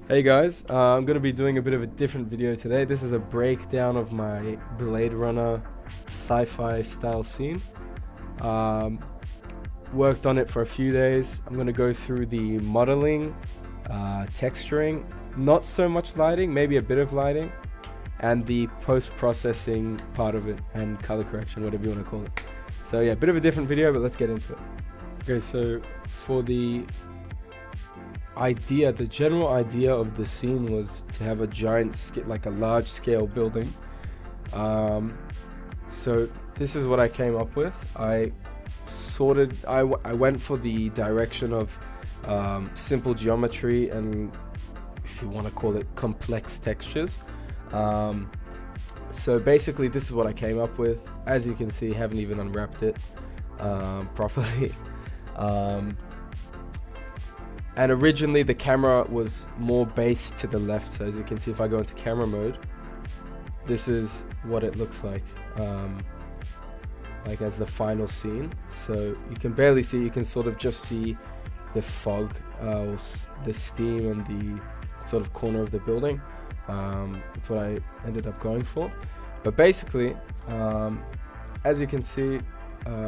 Hey guys, I'm going to be doing a bit of a different video today. This is a breakdown of my Blade Runner sci-fi style scene. Um, Worked on it for a few days. I'm going to go through the modeling, texturing, not so much lighting, maybe a bit of lighting, and the post-processing part of it, and color correction, whatever you want to call it. So yeah, a bit of a different video, but let's get into it. Okay, so for the general idea of the scene was to have a like a large scale building. So this is what I came up with. I went for the direction of simple geometry and, if you want to call it, complex textures. So basically this is what I came up with. As you can see, haven't even unwrapped it properly. And originally the camera was more based to the left, so as you can see, if I go into camera mode, this is what it looks like as the final scene. So you can barely see, you can sort of just see the fog, the steam and the sort of corner of the building. That's what I ended up going for. But basically, as you can see,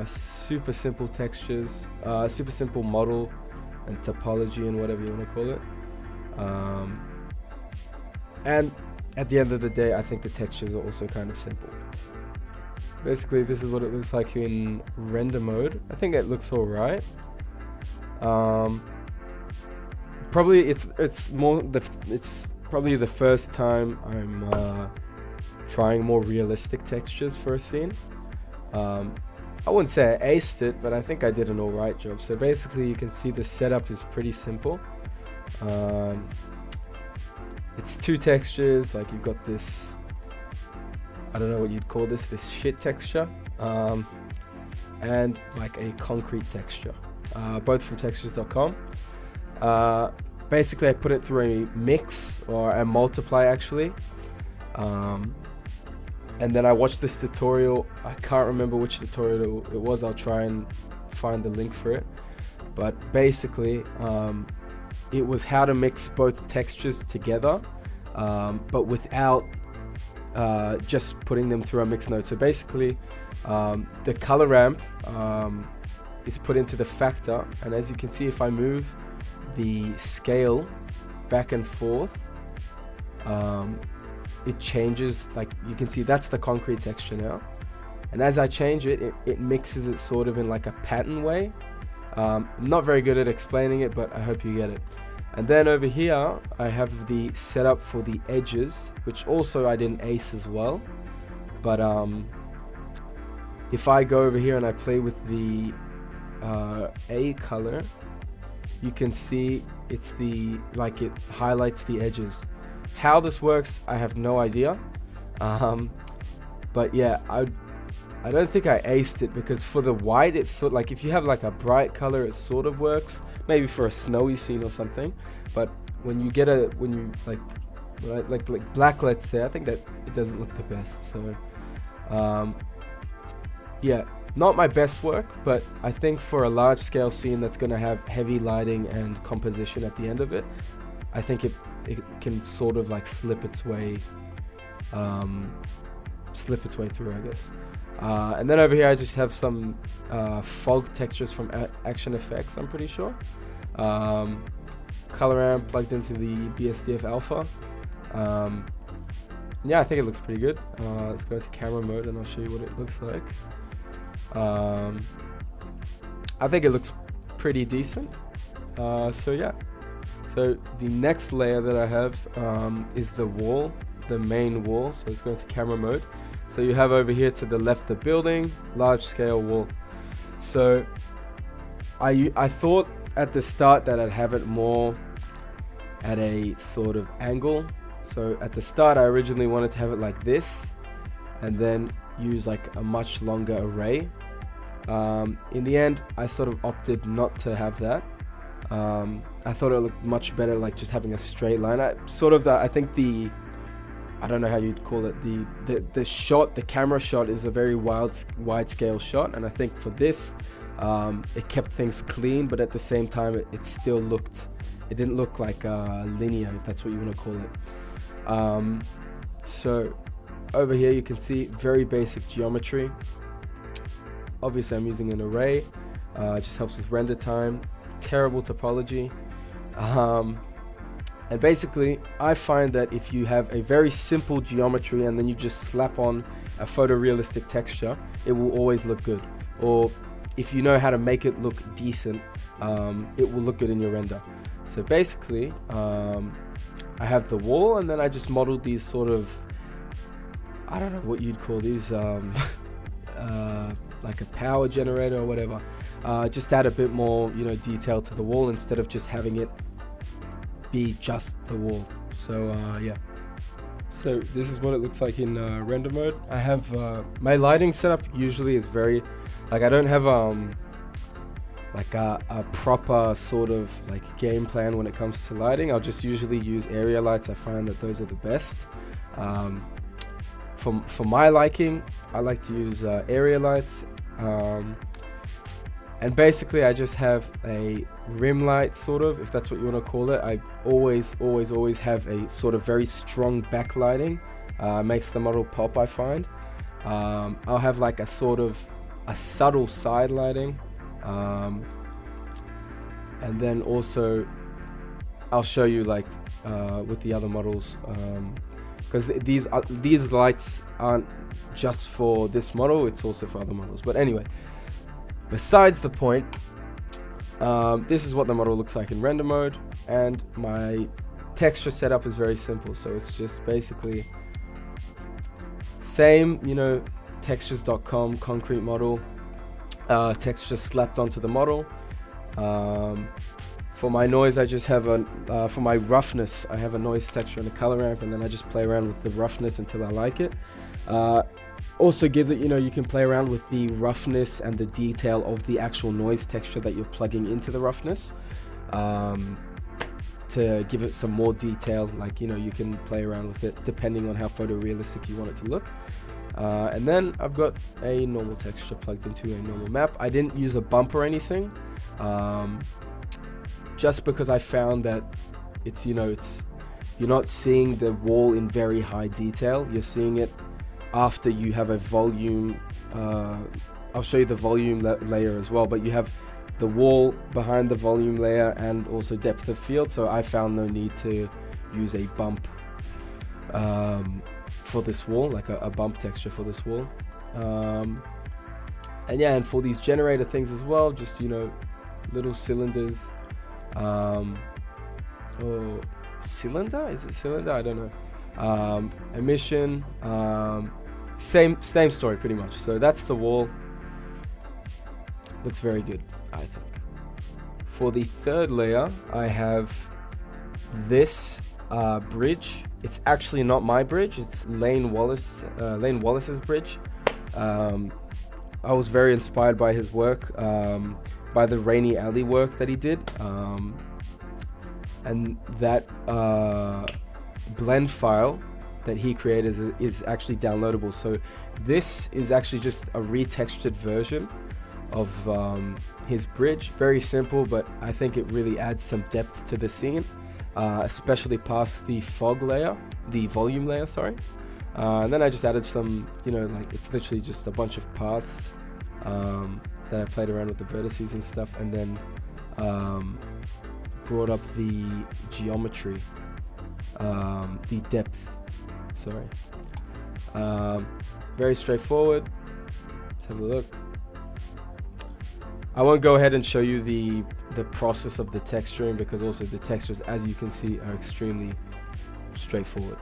super simple textures, super simple model and topology and whatever you want to call it. And at the end of the day, I think the textures are also kind of simple. Basically, this is what it looks like in render mode. I think it looks alright. Probably it's probably the first time I'm trying more realistic textures for a scene. I wouldn't say I aced it, but I think I did an alright job. So basically you can see the setup is pretty simple. It's two textures, like you've got this, I don't know what you'd call this shit texture, and like a concrete texture, both from textures.com. Basically I put it through a mix, or a multiply actually. And then I watched this tutorial. I can't remember which tutorial it was. I'll try and find the link for it. But basically, it was how to mix both textures together, but without just putting them through a mix node. So basically, the color ramp is put into the factor. And as you can see, if I move the scale back and forth, it changes. Like you can see, that's the concrete texture now, and as I change it, it mixes it sort of in like a pattern way. I'm not very good at explaining it, but I hope you get it. And then over here I have the setup for the edges, which also I didn't ace as well. But if I go over here and I play with the A color, you can see it's it highlights the edges. How this works, I have no idea. But yeah, I don't think I aced it, because for the white, it's sort of like, if you have like a bright color, it sort of works, maybe for a snowy scene or something. But when you get like black, let's say, I think that it doesn't look the best. So yeah, not my best work, but I think for a large scale scene that's going to have heavy lighting and composition at the end of it, I think it can sort of like slip its way through, I guess. And then over here I just have some fog textures from Action Effects, I'm pretty sure. Color ramp plugged into the BSDF alpha. Yeah, I think it looks pretty good. Let's go to camera mode and I'll show you what it looks like. I think it looks pretty decent. So yeah. So the next layer that I have is the wall, the main wall. So let's go into camera mode. So you have over here to the left the building, large scale wall. So I thought at the start that I'd have it more at a sort of angle. So at the start I originally wanted to have it like this, and then use like a much longer array. In the end I sort of opted not to have that. I thought it looked much better like just having a straight line. I think I don't know how you'd call it, the shot, the camera shot is a very wide scale shot, and I think for this it kept things clean, but at the same time it still looked It didn't look like linear, if that's what you want to call it. So over here you can see very basic geometry. Obviously I'm using an array, it just helps with render time. Terrible topology. And basically I find that if you have a very simple geometry and then you just slap on a photorealistic texture, it will always look good. Or if you know how to make it look decent, it will look good in your render. So basically I have the wall, and then I just modeled these sort of, I don't know what you'd call these, like a power generator or whatever. Just add a bit more, you know, detail to the wall instead of just having it be just the wall. So yeah. So this is what it looks like in render mode. I have my lighting setup usually is very, like, I don't have like a proper sort of like game plan when it comes to lighting. I'll just usually use area lights. I find that those are the best. For my liking, I like to use area lights. And basically I just have a rim light, sort of, if that's what you want to call it. I always have a sort of very strong backlighting. Makes the model pop, I find. I'll have like a sort of a subtle side lighting. And then also I'll show you like with the other models, because these lights aren't just for this model, it's also for other models. But anyway, besides the point, this is what the model looks like in render mode, and my texture setup is very simple. So it's just basically same, you know, textures.com concrete model, texture slapped onto the model. For my noise, I just have for my roughness, I have a noise texture and a color ramp, and then I just play around with the roughness until I like it. Also gives it, you know, you can play around with the roughness and the detail of the actual noise texture that you're plugging into the roughness, to give it some more detail. Like, you know, you can play around with it depending on how photorealistic you want it to look. And then I've got a normal texture plugged into a normal map. I didn't use a bump or anything, just because I found that it's, you know, you're not seeing the wall in very high detail. You're seeing it after you have a volume. I'll show you the volume layer as well, but you have the wall behind the volume layer and also depth of field. So I found no need to use a bump for this wall, like a bump texture for this wall. And yeah, and for these generator things as well, just, you know, little cylinders, or cylinder, is it cylinder? I don't know. Emission, same story pretty much. So that's the wall. Looks very good, I think. For the third layer, I have this bridge. It's actually not my bridge, it's Lane Wallace's bridge. I was very inspired by his work, by the Rainy Alley work that he did, and that blend file that he created is actually downloadable. So this is actually just a retextured version of his bridge. Very simple, but I think it really adds some depth to the scene, especially past the fog layer, the volume layer, sorry. And then I just added some, you know, like, it's literally just a bunch of paths that I played around with the vertices and stuff, and then brought up the geometry, the depth, sorry. Very straightforward. Let's have a look. I won't go ahead and show you the process of the texturing, because also the textures, as you can see, are extremely straightforward.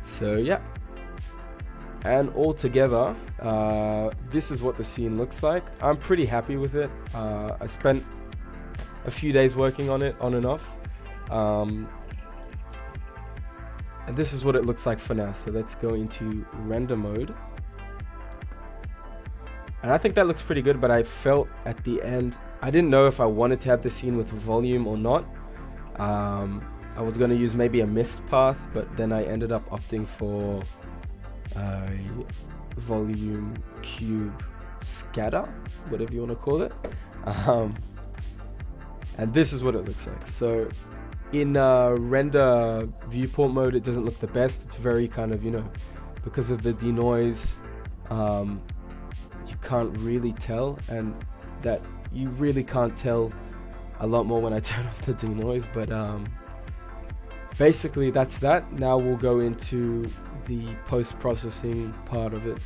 So yeah, and all together, this is what the scene looks like. I'm pretty happy with it. I spent a few days working on it, on and off, and this is what it looks like for now. So let's go into render mode, and I think that looks pretty good, but I felt at the end, I didn't know if I wanted to have the scene with volume or not. I was going to use maybe a mist path, but then I ended up opting for a volume cube scatter, whatever you want to call it. and this is what it looks like. So in render viewport mode, it doesn't look the best. It's very kind of, you know, because of the denoise, you can't really tell, and that you really can't tell a lot more when I turn off the denoise. But basically that's that. Now we'll go into the post-processing part of it,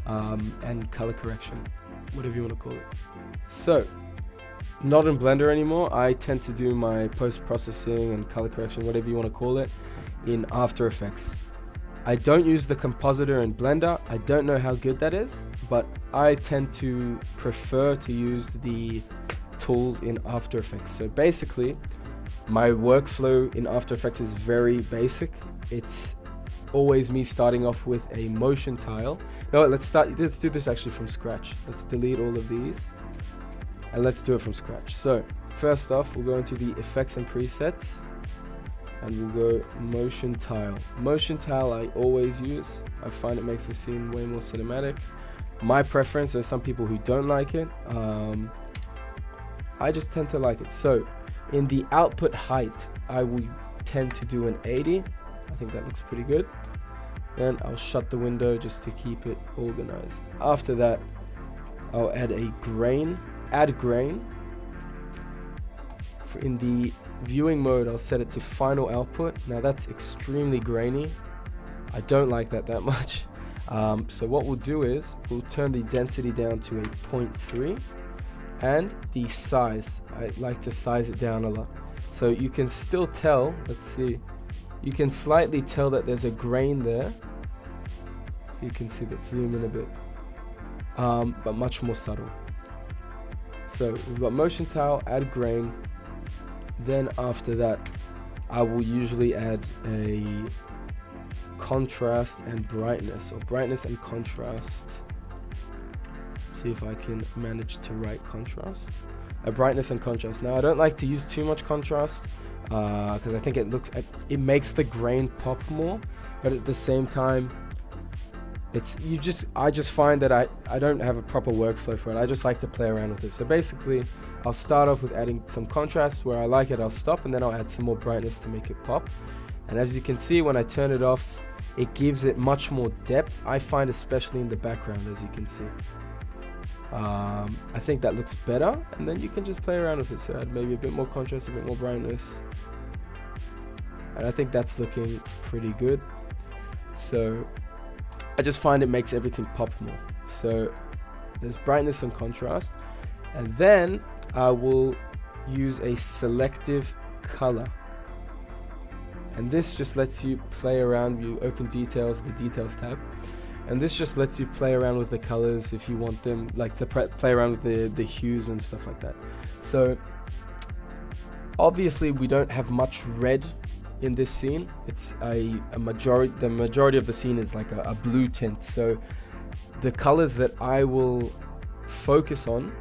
and color correction, whatever you want to call it. So not in Blender anymore. I tend to do my post-processing and color correction, whatever you want to call it, in After Effects. I don't use the compositor in Blender. I don't know how good that is, but I tend to prefer to use the tools in After Effects. So basically, my workflow in After Effects is very basic. It's always me starting off with a motion tile. No, let's do this actually from scratch. Let's delete all of these, and let's do it from scratch. So first off, we'll go into the effects and presets, and we'll go motion tile. Motion tile I always use. I find it makes the scene way more cinematic. My preference, there's some people who don't like it. I just tend to like it. So in the output height, I will tend to do an 80. I think that looks pretty good. Then I'll shut the window just to keep it organized. After that, I'll add a grain. Add grain. In the viewing mode, I'll set it to final output. Now that's extremely grainy. I don't like that much. So what we'll do is we'll turn the density down to a 0.3, and the size, I like to size it down a lot. So you can still tell, let's see, you can slightly tell that there's a grain there. So you can see that, zoom in a bit, but much more subtle. So we've got motion tile, add grain. Then after that, I will usually add a contrast and brightness, or brightness and contrast. See if I can manage to write contrast. A brightness and contrast. Now I don't like to use too much contrast because I think it makes the grain pop more, but at the same time, I just find that I don't have a proper workflow for it. I just like to play around with it. So basically, I'll start off with adding some contrast. Where I like it, I'll stop, and then I'll add some more brightness to make it pop. And as you can see, when I turn it off, it gives it much more depth. I find, especially in the background, as you can see. I think that looks better, and then you can just play around with it. So add maybe a bit more contrast, a bit more brightness, and I think that's looking pretty good. So I just find it makes everything pop more. So there's brightness and contrast, and then I will use a selective color, and this just lets you play around. You open details, the details tab, and this just lets you play around with the colors if you want them, like to play around with the hues and stuff like that. So obviously we don't have much red in this scene. It's the majority of the scene is like a blue tint. So the colors that I will focus on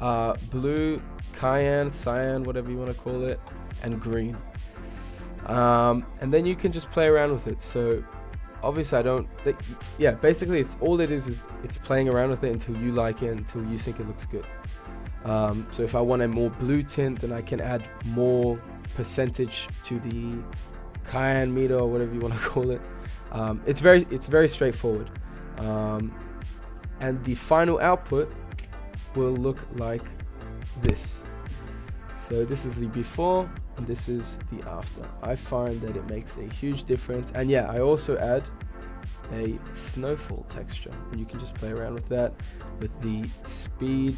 are blue, cyan, cyan, whatever you want to call it, and green. And then you can just play around with it. So obviously basically it's playing around with it until you like it, until you think it looks good. So if I want a more blue tint, then I can add more percentage to the cyan meter, or whatever you want to call it. It's very straightforward, and the final output will look like this. So this is the before, and this is the after. I find that it makes a huge difference. And yeah, I also add a snowfall texture, and you can just play around with that, with the speed,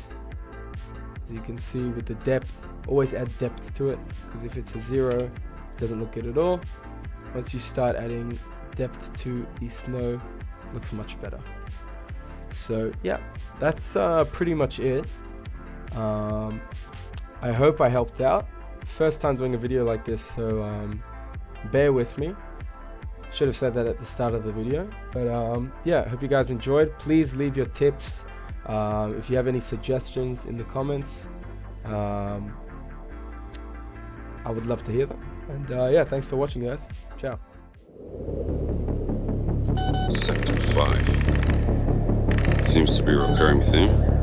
as you can see, with the depth. Always add depth to it, because if it's a 0, it doesn't look good at all. Once you start adding depth to the snow, it looks much better. So yeah, that's pretty much it. I hope I helped out. First time doing a video like this, so bear with me. Should have said that at the start of the video, but yeah, hope you guys enjoyed. Please leave your tips if you have any suggestions in the comments. I would love to hear them. And yeah, thanks for watching, guys. Ciao. Sector 5 seems to be a recurring theme.